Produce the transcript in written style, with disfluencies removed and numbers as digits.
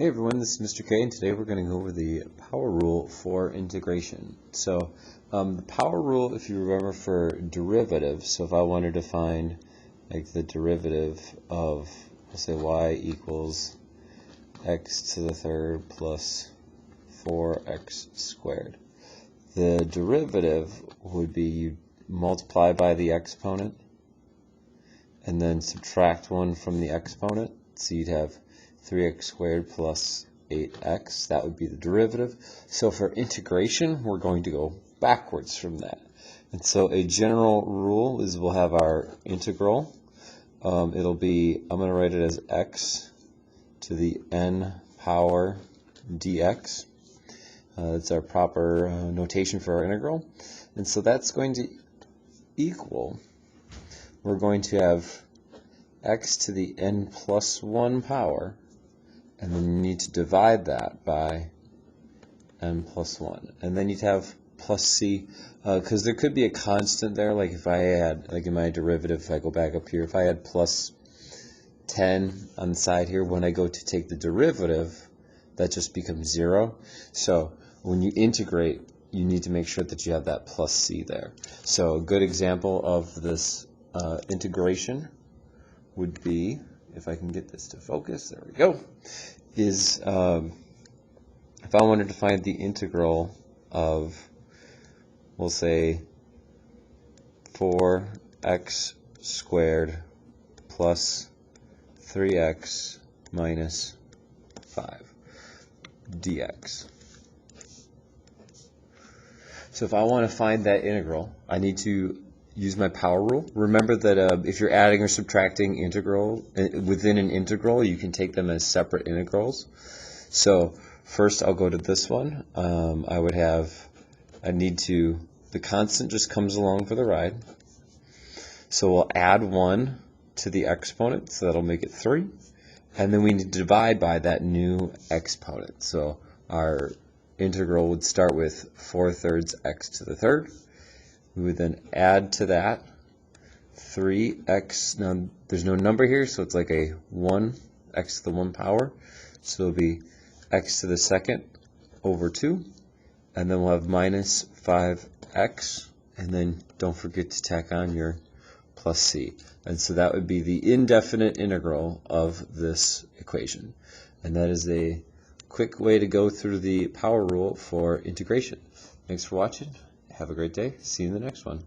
Hey everyone, this is Mr. K, and today we're going to go over the power rule for integration. So the power rule, if you remember, for derivatives, so if I wanted to find like the derivative of, let's say, y equals x to the third plus 4x squared. The derivative would be you multiply by the exponent and then subtract 1 from the exponent, so you'd have 3x squared plus 8x. That would be the derivative. So for integration, we're going to go backwards from that. And so a general rule is we'll have our integral. It'll be, I'm going to write it as x to the n power dx. That's our proper notation for our integral. And so that's going to equal, we're going to have x to the n plus 1 power, and then you need to divide that by n plus 1. And then you'd have plus c, because there could be a constant there, like if I had, like in my derivative, if I go back up here, if I had plus 10 on the side here, when I go to take the derivative, that just becomes 0. So when you integrate, you need to make sure that you have that plus c there. So a good example of this integration would be, if I can get this to focus, there we go, is if I wanted to find the integral of, we'll say, 4x squared plus 3x minus 5 dx. So if I want to find that integral, I need to use my power rule. Remember that if you're adding or subtracting integral within an integral, you can take them as separate integrals. So first I'll go to this one. The constant just comes along for the ride. So we'll add 1 to the exponent, so that'll make it 3. And then we need to divide by that new exponent. So our integral would start with 4/3 x to the third. We would then add to that 3x. Now there's no number here, so it's like a 1, x to the 1 power. So it'll be x to the second over 2. And then we'll have minus 5x. And then don't forget to tack on your plus c. And so that would be the indefinite integral of this equation. And that is a quick way to go through the power rule for integration. Thanks for watching. Have a great day. See you in the next one.